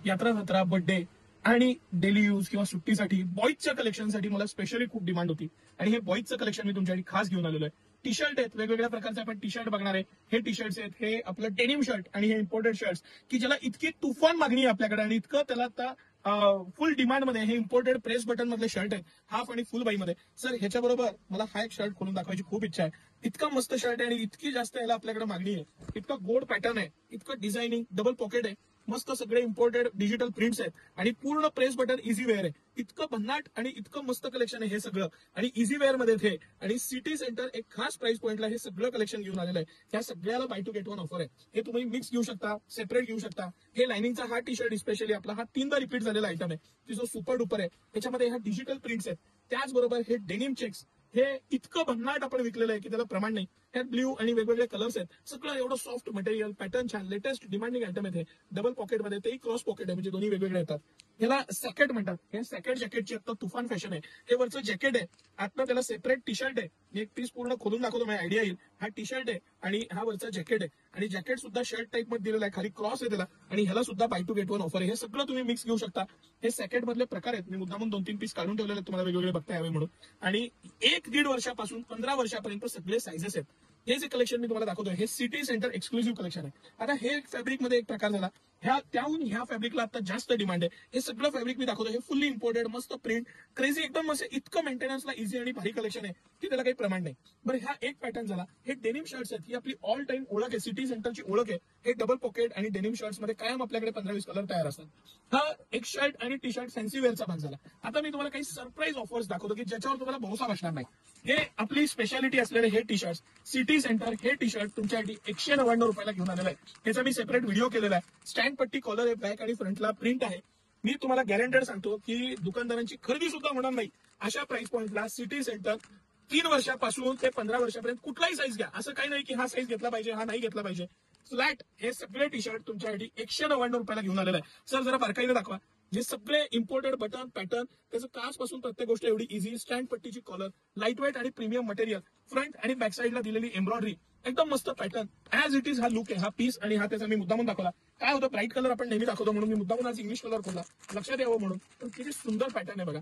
यात्रा जत्रा, बर्थडे आणि डेली यूज किंवा सुट्टीसाठी बॉईजच्या कलेक्शनसाठी मला स्पेशली खूप डिमांड होती आणि हे बॉईजचं कलेक्शन मी तुमच्यासाठी खास घेऊन आलेलो आहे. टी शर्ट आहेत, वेगवेगळ्या प्रकारचे आपण टी शर्ट बघणार आहे. हे टी शर्ट्स आहेत, हे आपलं डेनिम शर्ट आणि हे इम्पोर्टेड शर्ट्स की ज्याला इतकी तुफान मागणी आहे आपल्याकडे आणि इतकं त्याला आता फुल डिमांड मध्ये हे इम्पोर्टेड प्रेस बटन मधले शर्ट आहेत, हाफ आणि फुल बाई मध्ये. सर ह्याच्याबरोबर मला हा एक शर्ट खोलून दाखवायची खूप इच्छा आहे. इतका मस्त शर्ट आहे आणि इतकी जास्त याला आपल्याकडे मागणी आहे. इतका गोड पॅटर्न आहे, इतकं डिझायनिंग, डबल पॉकेट आहे, मस्त सगळे इम्पोर्टेड डिजिटल प्रिंट्स आहेत आणि पूर्ण प्रेस बटन इझी वेअर आहे. इतकं भन्नाट आणि इतकं मस्त कलेक्शन आहे हे सगळं आणि इझी वेअर मध्ये हे आणि सिटी सेंटर एक खास प्राइस पॉइंटला हे सगळं कलेक्शन घेऊन आलेलं आहे. त्या सगळ्याला buy two get one offer आहे. हे तुम्ही मिक्स घेऊ शकता, सेपरेट घेऊ शकता. हे लाइनिंगचा हा टी शर्ट स्पेशली आपला हा 3दा रिपीट झालेला आयटम आहे की जो सुपर डुपर आहे. त्याच्यामध्ये हा डिजिटल प्रिंट्स आहेत, त्याचबरोबर हे डेनिम चेक्स हे इतकं भन्नाट आपण विकलेलं आहे की त्याला प्रमाण नाही. ह्यात ब्ल्यू आणि वेगवेगळे कलर्स आहेत, सगळं एवढं सॉफ्ट मटेरियल, पॅटर्न छान, लेटेस्ट डिमांडिंग आयटम आहे. डबल पॉकेटमध्ये तेही क्रॉस पॉकेट आहे, म्हणजे दोन्ही वेगवेगळे येतात. ह्याला सॅकेट म्हणतात. हे सॅकेट जॅकेटची आता तुफान फॅशन आहे. हे वरचं जॅकेट आहे, आतनं त्याला सेपरेट टी शर्ट आहे. मी एक पीस पूर्ण खोलून दाखवतो, माझी आयडिया येईल. हा टी शर्ट आहे आणि हा वरचा जॅकेट आहे आणि जॅकेट सुद्धा शर्ट टाईप मध्ये दिलेला आहे, खाली क्रॉस आहे त्याला आणि ह्याला सुद्धा buy two get one offer आहे. हे सगळं तुम्ही मिक्स घेऊ शकता. हे सॅकेट मधले प्रकार आहेत, मी मुद्दामून 2-3 पीस काढून ठेवलेले आहेत तुम्हाला वेगवेगळे बघता यावे म्हणून. आणि 1-1.5 वर्षापासून 15 वर्षापर्यंत सगळे सायझेस आहेत. हे जे कलेक्शन मी तुम्हाला दाखवतोय हे सिटी सेंटर एक्सक्लुझिव्ह कलेक्शन आहे. आता हे फॅब्रिक मध्ये एक प्रकार झाला, त्याहून ह्या फॅब्रिकला आता जास्त डिमांड आहे. हे सगळं फॅब्रिक मी दाखवतो, हे फुल्ली इम्पोर्टेड, मस्त प्रिंट, क्रेझी एकदम असं, इतकं मेंटेनन्सला इझी आणि भारी कलेक्शन आहे की त्याला काही प्रमाण नाही. बरं, हा एक पॅटर्न झाला. हे डेनिम शर्ट्स आहेत, ही आपली ऑल टाइम ओळख आहे, सिटी सेंटरची ओळख आहे. हे डबल पॉकेट आणि डेनिम शर्ट्स मध्ये कायम आपल्याकडे 15-20 कलर तयार असतात. हा एक शर्ट आणि टी शर्ट फॅन्सी वेअरचा भाग झाला. आता मी तुम्हाला काही सरप्राईज ऑफर्स दाखवतो की ज्याच्यावर तुम्हाला भरोसा बसणार नाही. हे आपली स्पेशालिटी असलेले हे टी शर्ट, सिटी सेंटर हे टी शर्ट तुमच्यासाठी 199 रुपयाला घेऊन आलेला आहे. त्याचा मी सेपरेट व्हिडिओ केलेला आहे. स्टँड पट्टी, कॉलर आहे, बॅक आणि फ्रंटला प्रिंट आहे. मी तुम्हाला गॅरंटेड सांगतो की दुकानदारांची खरेदी सुद्धा होणार नाही अशा प्राइस पॉइंटला सिटी सेंटर 3 वर्षापासून ते 15 वर्षापर्यंत कुठलाही साईज घ्या, असं काही नाही की हा साईज घेतला पाहिजे, हा नाही घेतला पाहिजे. फ्लॅट हे सगळे टी शर्ट तुमच्यासाठी 199 रुपयाला घेऊन आलेला आहे. सर जरा बारकाईने दाखवा. जे सगळे इम्पोर्टेड बटन, पॅटर्न, त्याचं काचपासून प्रत्येक गोष्ट एवढी easy, stand पट्टीची collar, light weight आणि प्रीमियम मटेरियल, फ्रंट आणि बॅक साईडला दिलेली एम्ब्रॉयडरी, एकदम मस्त पॅटर्न, ऍज इट इज हा लुक आहे, हा पीस आणि हा त्याचा मी मुद्दामून दाखवला. काय होतं, ब्राईट कलर आपण नेहमी दाखवतो म्हणून मी मुद्दामून आज इंग्लिश कलर खोला, लक्षात यावं म्हणून. पण किती सुंदर पॅटर्न आहे बघा.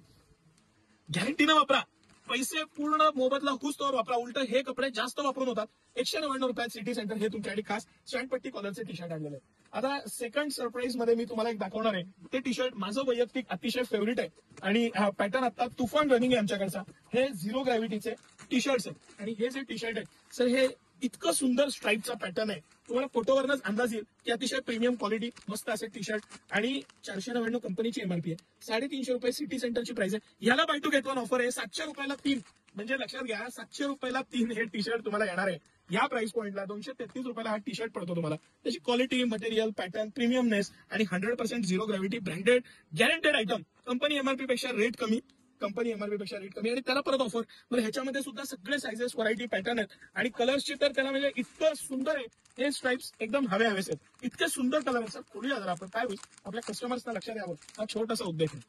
गॅरंटीनं वापरा, पैसे पूर्ण मोबदला हुसतोवर वापरा. उलट हे कपडे जास्त वापरून होतात. 199 रुपयात सिटी सेंटर हे तुमच्यासाठी खास स्टँडपट्टी कॉलरचे टी शर्ट आणलेले आहे. आता सेकंड सरप्राईज मध्ये मी तुम्हाला एक दाखवणार आहे. ते टी शर्ट माझं वैयक्तिक अतिशय फेवरेट आहे आणि हा पॅटर्न आता तुफान रनिंग आहे आमच्याकडचा. हे झिरो ग्रॅव्हिटीचे टी शर्ट्स आहेत आणि हे जे टी शर्ट आहे सर, हे इतकं सुंदर स्ट्राईपचा पॅटर्न आहे, तुम्हाला फोटोवरच अंदाज येईल की अतिशय प्रीमियम क्वालिटी, मस्त असे टी शर्ट आणि 499 कंपनीची एमआरपी आहे. 350 रुपये सिटी सेंटरची प्राइस आहे. याला buy two get one offer आहे. 700 रुपयाला 3, म्हणजे लक्षात घ्या 700 रुपयाला 3 हे टी शर्ट तुम्हाला येणार आहे. या प्राइस पॉइंटला 233 रुपयाला हा टी शर्ट पडतो तुम्हाला. त्याची क्वालिटी, मटेरियल, पॅटर्न, प्रीमियमनेस आणि 100% zero gravity, branded, guaranteed item. Company MRP पेक्षा रेट कमी, आणि त्याला परत ऑफर. बरं, ह्याच्यामध्ये सुद्धा सगळे सायझेस, व्हरायटी, पॅटर्न आहेत आणि कलर्सची तर त्याला म्हणजे इतकं सुंदर आहे. हे स्ट्राईप्स एकदम हवेस आहेत, इतके सुंदर कलर आहेत. सर खोलूया जरा आपण, काय होईल आपल्या कस्टमर्सना लक्षात यावं, हा छोटासा उद्देश आहे.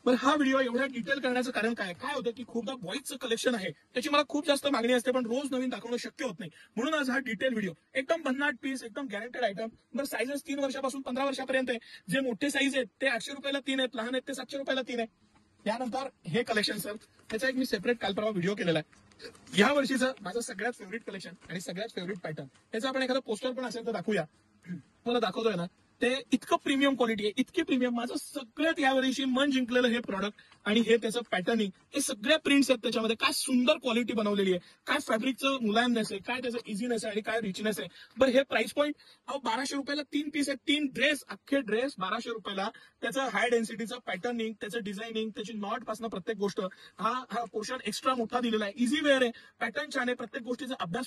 बरं, हा व्हिडिओ एवढा डिटेल करण्याचं कारण काय होतं की खूपदा बॉईजचं कलेक्शन आहे, त्याची मला खूप जास्त मागणी असते, पण रोज नवीन दाखवणं शक्य होत नाही. म्हणून आज हा डिटेल व्हिडिओ, एकदम भन्नाट पीस, एकदम गॅरंटेड आयटम. बरं, साईजेस 3 वर्षापासून 15 वर्षापर्यंत आहे. जे मोठे साईज आहेत ते 800 रुपयाला 3 आहेत, लहान आहेत ते 700 रुपयाला 3 आहे. त्यानंतर हे कलेक्शन सर, त्याचा एक मी सेपरेट काल परवा व्हिडिओ केलेला आहे. या वर्षीचं माझं सगळ्यात फेवरेट कलेक्शन आणि सगळ्यात फेवरेट पॅटर्न, त्याचा आपण एखादा पोस्टर पण असेल तर दाखवूया. मला दाखवतोय ना, ते इतकं प्रीमियम क्वालिटी आहे, इतकी प्रीमियम. माझं सगळ्यात यावर्षी मन जिंकलेलं हे प्रॉडक्ट आणि हे त्याचं पॅटर्निंग, हे सगळ्या प्रिंट्स आहेत त्याच्यामध्ये. काय सुंदर क्वालिटी बनवलेली आहे, काय फॅब्रिकचं मुलायमनेस आहे, काय त्याचं इझीनेस आहे आणि काय रिचनेस आहे. बरं, हे प्राइस पॉईंट 1200 रुपयाला 3 पीस आहेत, 3 ड्रेस, अख्खे ड्रेस 1200 रुपयाला. त्याचं हाय डेन्सिटीचं पॅटर्निंग, त्याचं डिझायनिंग, त्याची नॉट पासून प्रत्येक गोष्ट, हा पोर्शन एक्स्ट्रा मोठा दिलेला आहे. इझी वेअर आहे, पॅटर्न छान आहे, प्रत्येक गोष्टीचा अभ्यास